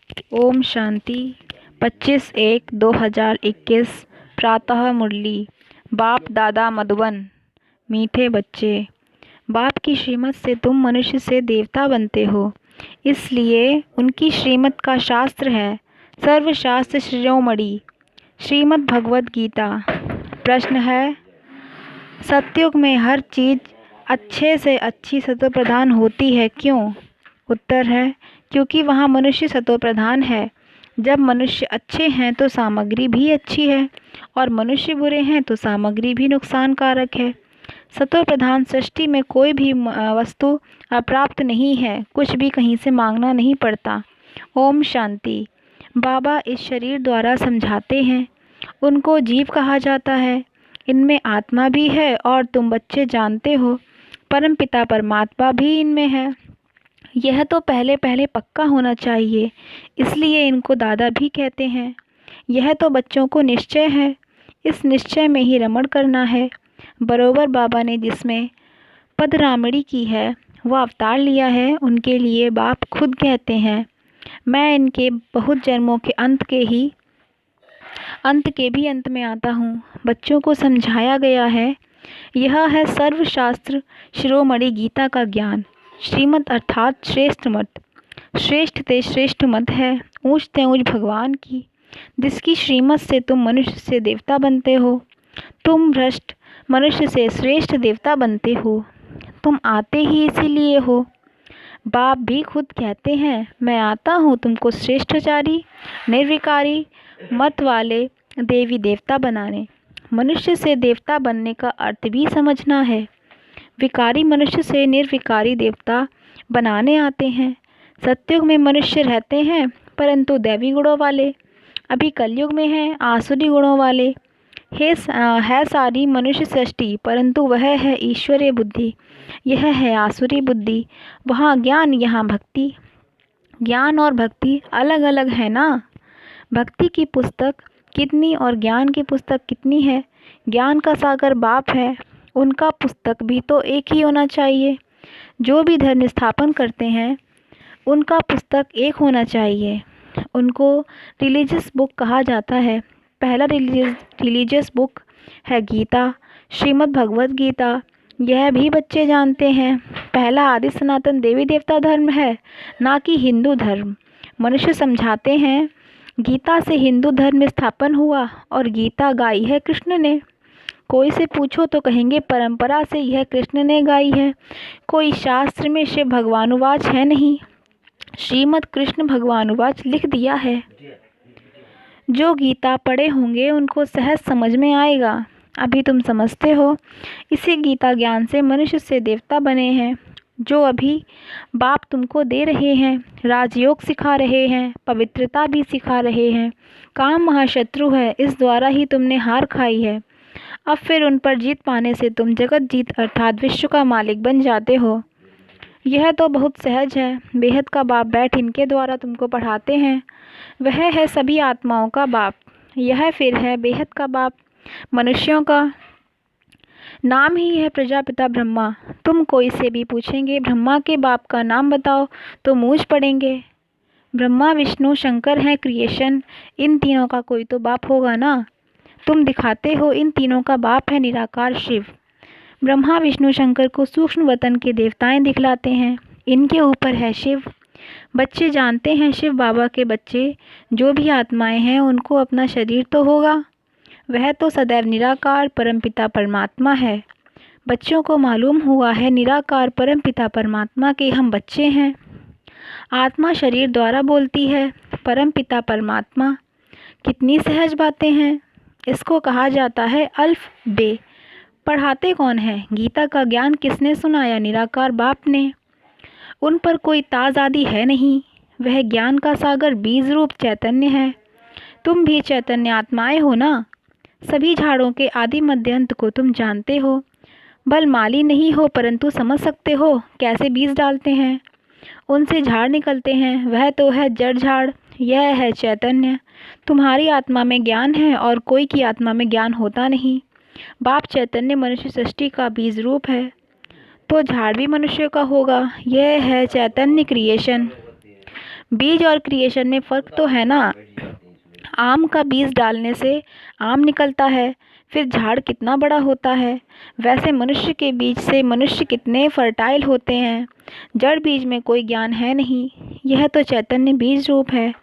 ओम शांति। 25/1/2021 प्रातः मुरली। बाप दादा मधुबन। मीठे बच्चे, बाप की श्रीमत से तुम मनुष्य से देवता बनते हो, इसलिए उनकी श्रीमत का शास्त्र है सर्वशास्त्र शिरोमणि श्रीमद् भगवद गीता। प्रश्न है, सतयुग में हर चीज़ अच्छे से अच्छी सतोप्रधान होती है, क्यों? उत्तर है, क्योंकि वहाँ मनुष्य सतोप्रधान है। जब मनुष्य अच्छे हैं तो सामग्री भी अच्छी है, और मनुष्य बुरे हैं तो सामग्री भी नुकसानकारक है। सतोप्रधान सृष्टि में कोई भी वस्तु अप्राप्त नहीं है, कुछ भी कहीं से मांगना नहीं पड़ता। ओम शांति। बाबा इस शरीर द्वारा समझाते हैं, उनको जीव कहा जाता है। इनमें आत्मा भी है और तुम बच्चे जानते हो परमपिता परमात्मा भी इनमें है। यह तो पहले पहले पक्का होना चाहिए, इसलिए इनको दादा भी कहते हैं। यह तो बच्चों को निश्चय है, इस निश्चय में ही रमण करना है। बरोबर बाबा ने जिसमें पदरामणी की है वह अवतार लिया है, उनके लिए बाप खुद कहते हैं, मैं इनके बहुत जन्मों के अंत के भी अंत में आता हूँ। बच्चों को समझाया गया है, यह है सर्वशास्त्र शिरोमणि गीता का ज्ञान। श्रीमत अर्थात श्रेष्ठ मत, श्रेष्ठ ते श्रेष्ठ मत है, ऊंच ते ऊंच भगवान की, जिसकी श्रीमत से तुम मनुष्य से देवता बनते हो। तुम भ्रष्ट मनुष्य से श्रेष्ठ देवता बनते हो, तुम आते ही इसीलिए हो। बाप भी खुद कहते हैं, मैं आता हूँ तुमको श्रेष्ठाचारी निर्विकारी मत वाले देवी देवता बनाने। मनुष्य से देवता बनने का अर्थ भी समझना है। विकारी मनुष्य से निर्विकारी देवता बनाने आते हैं। सतयुग में मनुष्य रहते हैं परंतु दैवी गुणों वाले, अभी कलयुग में हैं आसुरी गुणों वाले। है सारी मनुष्य सृष्टि, परंतु वह है ईश्वरीय बुद्धि, यह है आसुरी बुद्धि। वहाँ ज्ञान, यहाँ भक्ति। ज्ञान और भक्ति अलग अलग है ना। भक्ति की पुस्तक कितनी और ज्ञान की पुस्तक कितनी है। ज्ञान का सागर बाप है, उनका पुस्तक भी तो एक ही होना चाहिए। जो भी धर्म स्थापन करते हैं उनका पुस्तक एक होना चाहिए। उनको रिलीजियस बुक कहा जाता है। पहला रिलीजियस बुक है गीता, श्रीमद् भगवद गीता। यह भी बच्चे जानते हैं, पहला आदि सनातन देवी देवता धर्म है, ना कि हिंदू धर्म। मनुष्य समझाते हैं, गीता से हिंदू धर्म स्थापन हुआ और गीता गाई है कृष्ण ने। कोई से पूछो तो कहेंगे परंपरा से यह कृष्ण ने गाई है, कोई शास्त्र में शिव भगवानुवाच है नहीं। श्रीमद् कृष्ण भगवानुवाच लिख दिया है। जो गीता पढ़े होंगे उनको सहज समझ में आएगा। अभी तुम समझते हो, इसी गीता ज्ञान से मनुष्य से देवता बने हैं। जो अभी बाप तुमको दे रहे हैं, राजयोग सिखा रहे हैं, पवित्रता भी सिखा रहे हैं। काम महाशत्रु है, इस द्वारा ही तुमने हार खाई है। अब फिर उन पर जीत पाने से तुम जगत जीत अर्थात विश्व का मालिक बन जाते हो। यह तो बहुत सहज है। बेहद का बाप बैठ इनके द्वारा तुमको पढ़ाते हैं। वह है सभी आत्माओं का बाप। यह फिर है बेहद का बाप, मनुष्यों का। नाम ही है प्रजापिता ब्रह्मा। तुम कोई से भी पूछेंगे ब्रह्मा के बाप का नाम बताओ तो मूंछ पड़ेंगे। ब्रह्मा विष्णु शंकर हैं क्रिएशन, इन तीनों का कोई तो बाप होगा ना। तुम दिखाते हो इन तीनों का बाप है निराकार शिव। ब्रह्मा विष्णु शंकर को सूक्ष्म वतन के देवताएं दिखलाते हैं, इनके ऊपर है शिव। बच्चे जानते हैं शिव बाबा के बच्चे जो भी आत्माएं हैं उनको अपना शरीर तो होगा, वह तो सदैव निराकार परमपिता परमात्मा है। बच्चों को मालूम हुआ है निराकार परमपिता परमात्मा के हम बच्चे हैं। आत्मा शरीर द्वारा बोलती है, परमपिता परमात्मा। कितनी सहज बातें हैं। इसको कहा जाता है अल्फ बे। पढ़ाते कौन है? गीता का ज्ञान किसने सुनाया? निराकार बाप ने। उन पर कोई ताज आदि है नहीं, वह ज्ञान का सागर बीज रूप चैतन्य है। तुम भी चैतन्य आत्माएं हो ना। सभी झाड़ों के आदि मध्य अंत को तुम जानते हो। भल माली नहीं हो परंतु समझ सकते हो कैसे बीज डालते हैं, उनसे झाड़ निकलते हैं। वह तो है जड़ झाड़, यह है चैतन्य। तुम्हारी आत्मा में ज्ञान है और कोई की आत्मा में ज्ञान होता नहीं। बाप चैतन्य मनुष्य सृष्टि का बीज रूप है, तो झाड़ भी मनुष्य का होगा। यह है चैतन्य क्रिएशन। बीज और क्रिएशन में फ़र्क तो है ना। आम का बीज डालने से आम निकलता है, फिर झाड़ कितना बड़ा होता है। वैसे मनुष्य के बीज से मनुष्य कितने फर्टाइल होते हैं। जड़ बीज में कोई ज्ञान है नहीं, यह तो चैतन्य बीज रूप है।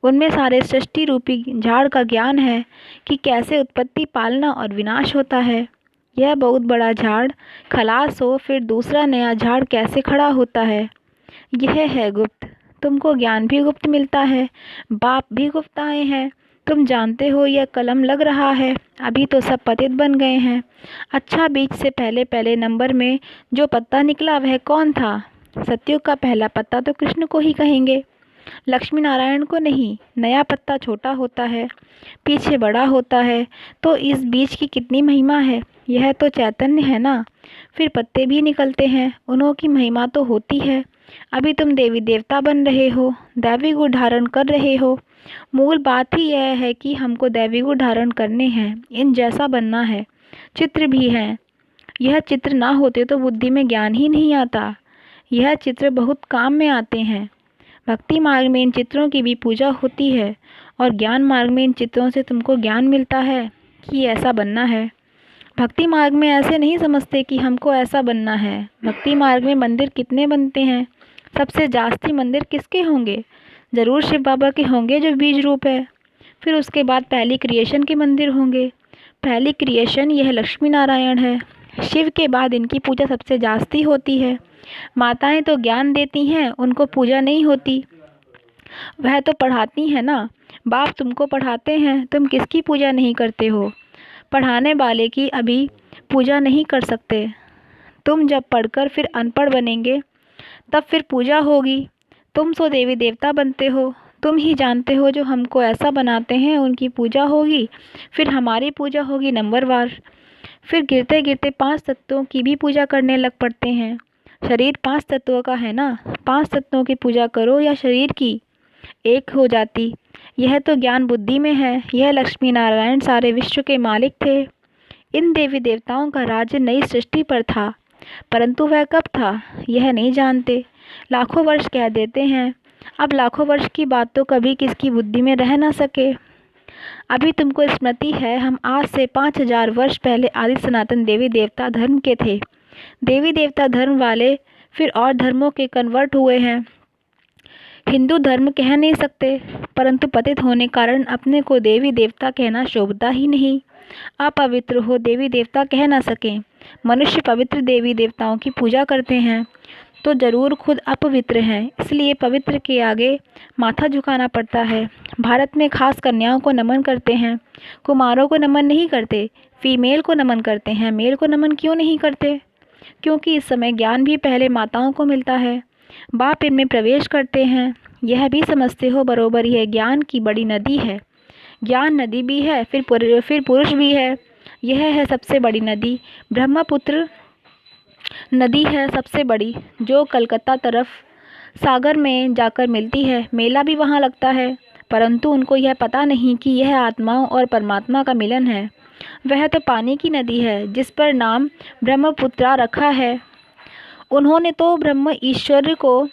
उनमें सारे सृष्टि रूपी झाड़ का ज्ञान है कि कैसे उत्पत्ति, पालना और विनाश होता है। यह बहुत बड़ा झाड़ खलास हो, फिर दूसरा नया झाड़ कैसे खड़ा होता है। यह है गुप्त। तुमको ज्ञान भी गुप्त मिलता है, बाप भी गुप्त आए हैं। तुम जानते हो यह कलम लग रहा है, अभी तो सब पतित बन गए हैं। अच्छा, बीज से पहले पहले नंबर में जो पत्ता निकला वह कौन था? सतयुग का पहला पत्ता तो कृष्ण को ही कहेंगे, लक्ष्मी नारायण को नहीं। नया पत्ता छोटा होता है, पीछे बड़ा होता है, तो इस बीज की कितनी महिमा है। यह तो चैतन्य है ना। फिर पत्ते भी निकलते हैं, उन्हों की महिमा तो होती है। अभी तुम देवी देवता बन रहे हो, दैवी गुण धारण कर रहे हो। मूल बात ही यह है कि हमको दैवी गुण धारण करने हैं, इन जैसा बनना है। चित्र भी हैं, यह चित्र ना होते तो बुद्धि में ज्ञान ही नहीं आता। यह चित्र बहुत काम में आते हैं। भक्ति मार्ग में इन चित्रों की भी पूजा होती है, और ज्ञान मार्ग में इन चित्रों से तुमको ज्ञान मिलता है कि ऐसा बनना है। भक्ति मार्ग में ऐसे नहीं समझते कि हमको ऐसा बनना है। भक्ति मार्ग में मंदिर कितने बनते हैं? सबसे जास्ती मंदिर किसके होंगे? ज़रूर शिव बाबा के होंगे जो बीज रूप है। फिर उसके बाद पहली क्रिएशन के मंदिर होंगे। पहली क्रिएशन यह लक्ष्मी नारायण है। शिव के बाद इनकी पूजा सबसे जास्ती होती है। माताएं तो ज्ञान देती हैं, उनको पूजा नहीं होती। वह तो पढ़ाती हैं ना। बाप तुमको पढ़ाते हैं, तुम किसकी पूजा नहीं करते हो? पढ़ाने वाले की अभी पूजा नहीं कर सकते। तुम जब पढ़कर फिर अनपढ़ बनेंगे तब फिर पूजा होगी। तुम सो देवी देवता बनते हो, तुम ही जानते हो। जो हमको ऐसा बनाते हैं उनकी पूजा होगी, फिर हमारी पूजा होगी नंबरवार। फिर गिरते गिरते 5 तत्वों की भी पूजा करने लग पड़ते हैं। शरीर 5 तत्वों का है ना, 5 तत्वों की पूजा करो या शरीर की एक हो जाती। यह तो ज्ञान बुद्धि में है। यह लक्ष्मी नारायण सारे विश्व के मालिक थे। इन देवी देवताओं का राज्य नई सृष्टि पर था, परंतु वह कब था यह नहीं जानते। लाखों वर्ष कह देते हैं। अब लाखों वर्ष की बात तो कभी किसकी बुद्धि में रह ना सके। अभी तुमको स्मृति है, हम आज से 5000 वर्ष पहले आदि सनातन देवी देवता धर्म के थे। देवी देवता धर्म वाले फिर और धर्मों के कन्वर्ट हुए हैं। हिंदू धर्म कह नहीं सकते, परंतु पतित होने कारण अपने को देवी देवता कहना शोभता ही नहीं। अपवित्र हो देवी देवता कह ना सकें। मनुष्य पवित्र देवी देवताओं की पूजा करते हैं तो जरूर खुद अपवित्र हैं, इसलिए पवित्र के आगे माथा झुकाना पड़ता है। भारत में खास कन्याओं को नमन करते हैं, कुमारों को नमन नहीं करते। फीमेल को नमन करते हैं, मेल को नमन क्यों नहीं करते? क्योंकि इस समय ज्ञान भी पहले माताओं को मिलता है, बाप इनमें प्रवेश करते हैं। यह भी समझते हो बरोबर यह ज्ञान की बड़ी नदी है। ज्ञान नदी भी है, फिर पुरुष भी है। यह है सबसे बड़ी नदी। ब्रह्मपुत्र नदी है सबसे बड़ी, जो कलकत्ता तरफ सागर में जाकर मिलती है। मेला भी वहाँ लगता है, परंतु उनको यह पता नहीं कि यह आत्माओं और परमात्मा का मिलन है। वह तो पानी की नदी है जिस पर नाम ब्रह्मपुत्रा रखा है। उन्होंने तो ब्रह्म ईश्वर को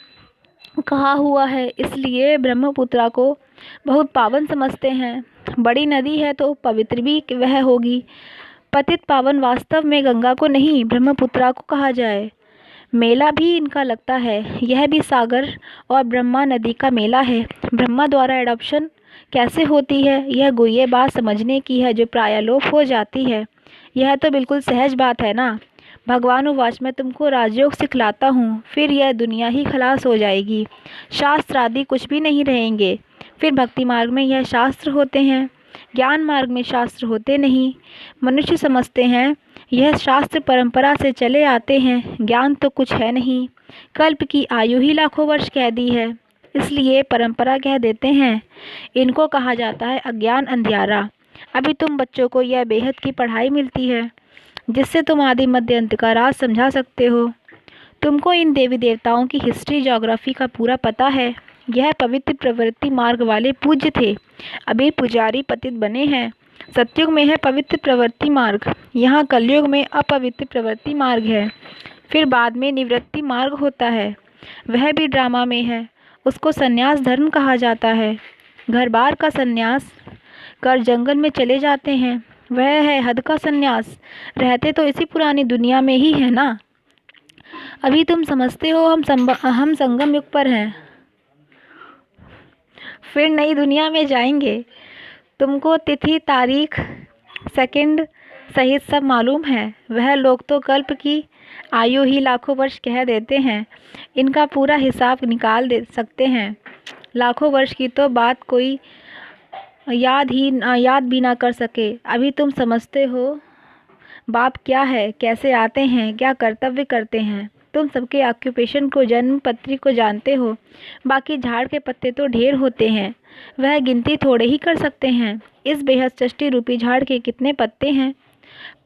कहा हुआ है, इसलिए ब्रह्मपुत्रा को बहुत पावन समझते हैं। बड़ी नदी है तो पवित्र भी वह होगी। पतित पावन वास्तव में गंगा को नहीं ब्रह्मपुत्रा को कहा जाए। मेला भी इनका लगता है, यह भी सागर और ब्रह्मा नदी का मेला है। ब्रह्मा द्वारा एडॉप्शन कैसे होती है, यह गुह्य बात समझने की है जो प्रायलोप हो जाती है। यह तो बिल्कुल सहज बात है ना। भगवान उवाच, मैं तुमको राजयोग सिखलाता हूँ, फिर यह दुनिया ही खलास हो जाएगी। शास्त्र आदि कुछ भी नहीं रहेंगे। फिर भक्ति मार्ग में यह शास्त्र होते हैं, ज्ञान मार्ग में शास्त्र होते नहीं। मनुष्य समझते हैं यह शास्त्र परंपरा से चले आते हैं, ज्ञान तो कुछ है नहीं। कल्प की आयु ही लाखों वर्ष कह दी है, इसलिए परंपरा कह देते हैं। इनको कहा जाता है अज्ञान अंधियारा। अभी तुम बच्चों को यह बेहद की पढ़ाई मिलती है जिससे तुम आदि मध्य अंत का राज समझा सकते हो। तुमको इन देवी देवताओं की हिस्ट्री ज्योग्राफी का पूरा पता है। यह पवित्र प्रवृत्ति मार्ग वाले पूज्य थे, अभी पुजारी पतित बने हैं। सतयुग में है पवित्र प्रवृत्ति मार्ग, यहाँ कलयुग में अपवित्र प्रवृत्ति मार्ग है। फिर बाद में निवृत्ति मार्ग होता है, वह भी ड्रामा में है। उसको संन्यास धर्म कहा जाता है। घर बार का संन्यास कर जंगल में चले जाते हैं, वह है हद का संन्यास। रहते तो इसी पुरानी दुनिया में ही है ना। अभी तुम समझते हो हम संगम युग पर हैं, फिर नई दुनिया में जाएंगे। तुमको तिथि तारीख सेकंड सहित सब मालूम है। वह लोग तो कल्प की आयु ही लाखों वर्ष कह देते हैं, इनका पूरा हिसाब निकाल दे सकते हैं। लाखों वर्ष की तो बात कोई याद भी ना कर सके। अभी तुम समझते हो बाप क्या है, कैसे आते हैं, क्या कर्तव्य करते हैं। तुम सबके ऑक्यूपेशन को, जन्म पत्री को जानते हो। बाकी झाड़ के पत्ते तो ढेर होते हैं, वह गिनती थोड़े ही कर सकते हैं। इस बेहद सृष्टि रूपी झाड़ के कितने पत्ते हैं?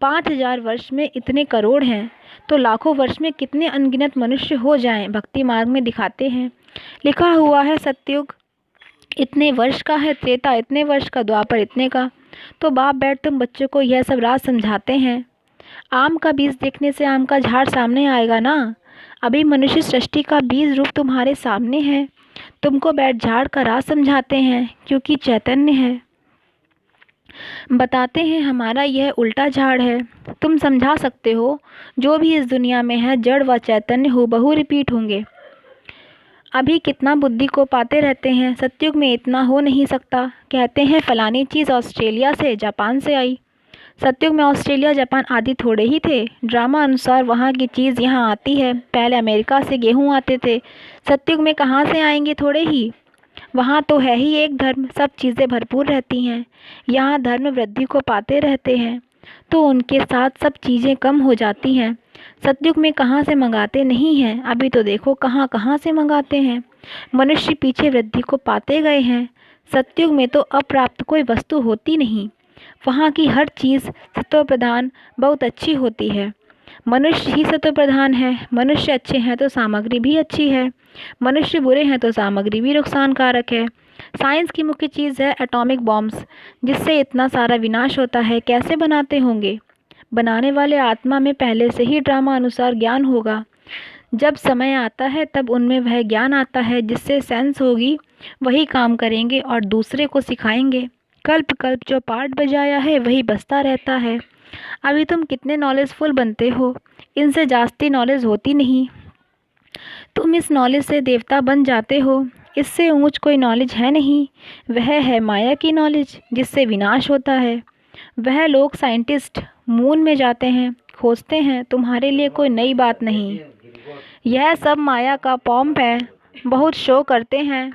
5000 वर्ष में इतने करोड़ हैं, तो लाखों वर्ष में कितने अनगिनत मनुष्य हो जाएं। भक्ति मार्ग में दिखाते हैं, लिखा हुआ है सतयुग इतने वर्ष का है, त्रेता इतने वर्ष का, द्वापर इतने का। तो बाप बैठ तुम बच्चों को यह सब राज समझाते हैं। आम का बीज देखने से आम का झाड़ सामने आएगा ना। अभी मनुष्य सृष्टि का बीज रूप तुम्हारे सामने है। तुमको बैठ झाड़ का राज समझाते हैं, क्योंकि चैतन्य है। बताते हैं हमारा यह उल्टा झाड़ है। तुम समझा सकते हो, जो भी इस दुनिया में है जड़ व चैतन्य हूबहू रिपीट होंगे। अभी कितना बुद्धि को पाते रहते हैं, सतयुग में इतना हो नहीं सकता। कहते हैं फलानी चीज़ ऑस्ट्रेलिया से, जापान से आई। सतयुग में ऑस्ट्रेलिया जापान आदि थोड़े ही थे। ड्रामा अनुसार वहाँ की चीज़ यहाँ आती है। पहले अमेरिका से गेहूँ आते थे, सतयुग में कहाँ से आएंगे, थोड़े ही। वहाँ तो है ही एक धर्म, सब चीज़ें भरपूर रहती हैं। यहाँ धर्म वृद्धि को पाते रहते हैं, तो उनके साथ सब चीज़ें कम हो जाती हैं। सतयुग में कहाँ से मंगाते नहीं हैं, अभी तो देखो कहाँ कहाँ से मंगाते हैं। मनुष्य पीछे वृद्धि को पाते गए हैं। सतयुग में तो अप्राप्त कोई वस्तु होती नहीं। वहाँ की हर चीज़ सत्व प्रधान बहुत अच्छी होती है। मनुष्य ही सत्व प्रधान है। मनुष्य अच्छे हैं तो सामग्री भी अच्छी है, मनुष्य बुरे हैं तो सामग्री भी नुकसानकारक है। साइंस की मुख्य चीज़ है एटॉमिक बॉम्ब्स, जिससे इतना सारा विनाश होता है। कैसे बनाते होंगे? बनाने वाले आत्मा में पहले से ही ड्रामा अनुसार ज्ञान होगा। जब समय आता है तब उनमें वह ज्ञान आता है, जिससे सेंस होगी। वही काम करेंगे और दूसरे को सिखाएंगे। कल्प कल्प जो पाठ बजाया है वही बजता रहता है। अभी तुम कितने नॉलेजफुल बनते हो, इनसे जास्ती नॉलेज होती नहीं। तुम इस नॉलेज से देवता बन जाते हो। इससे ऊंच कोई नॉलेज है नहीं। वह है माया की नॉलेज, जिससे विनाश होता है। वह लोग साइंटिस्ट मून में जाते हैं, खोजते हैं। तुम्हारे लिए कोई नई बात नहीं। यह सब माया का पॉम्प है। बहुत शो करते हैं,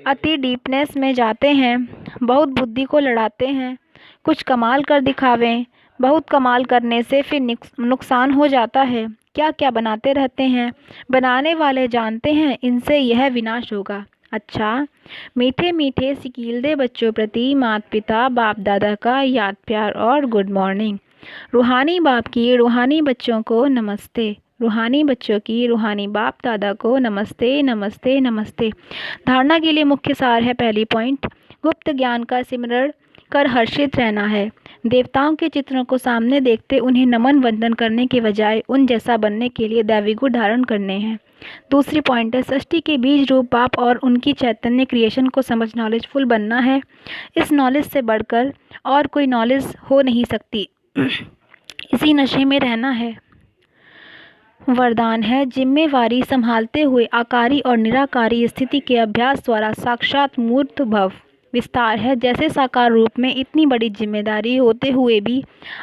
अति डीपनेस में जाते हैं, बहुत बुद्धि को लड़ाते हैं। कुछ कमाल कर दिखावें। बहुत कमाल करने से फिर नुकसान हो जाता है। क्या क्या बनाते रहते हैं। बनाने वाले जानते हैं इनसे यह विनाश होगा। अच्छा, मीठे मीठे सिकीलदे बच्चों प्रति माता पिता बाप दादा का याद प्यार और गुड मॉर्निंग। रूहानी बाप की रूहानी बच्चों को नमस्ते। रूहानी बच्चों की रूहानी बाप दादा को नमस्ते नमस्ते नमस्ते। धारणा के लिए मुख्य सार है, पहली पॉइंट, गुप्त ज्ञान का सिमरण कर हर्षित रहना है। देवताओं के चित्रों को सामने देखते उन्हें नमन वंदन करने के बजाय उन जैसा बनने के लिए दैवी गुण धारण करने हैं। दूसरी पॉइंट है, सृष्टि के बीज रूप बाप और उनकी चैतन्य क्रिएशन को समझ नॉलेजफुल बनना है। इस नॉलेज से बढ़कर और कोई नॉलेज हो नहीं सकती। इसी नशे में रहना है। वरदान है, जिम्मेवारी संभालते हुए आकारी और निराकारी स्थिति के अभ्यास द्वारा साक्षात मूर्त भव। विस्तार है, जैसे साकार रूप में इतनी बड़ी जिम्मेदारी होते हुए भी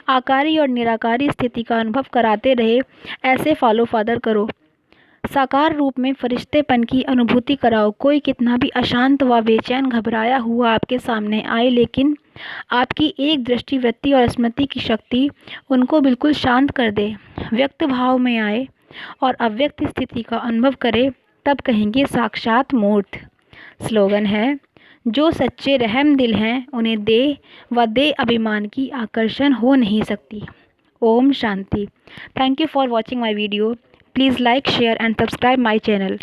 आकारी और निराकारी स्थिति का अनुभव कराते रहे, ऐसे फॉलो फादर करो। साकार रूप में फरिश्तेपन की अनुभूति कराओ। कोई कितना भी अशांत व बेचैन घबराया हुआ आपके सामने आए, लेकिन आपकी एक दृष्टि वृत्ति और स्मृति की शक्ति उनको बिल्कुल शांत कर दे। व्यक्त भाव में आए और अव्यक्त स्थिति का अनुभव करे, तब कहेंगे साक्षात मूर्त। स्लोगन है, जो सच्चे रहम दिल हैं उन्हें दे व दे अभिमान की आकर्षण हो नहीं सकती। ओम शांति। Thank you for watching my video. Please like, share and subscribe my channel.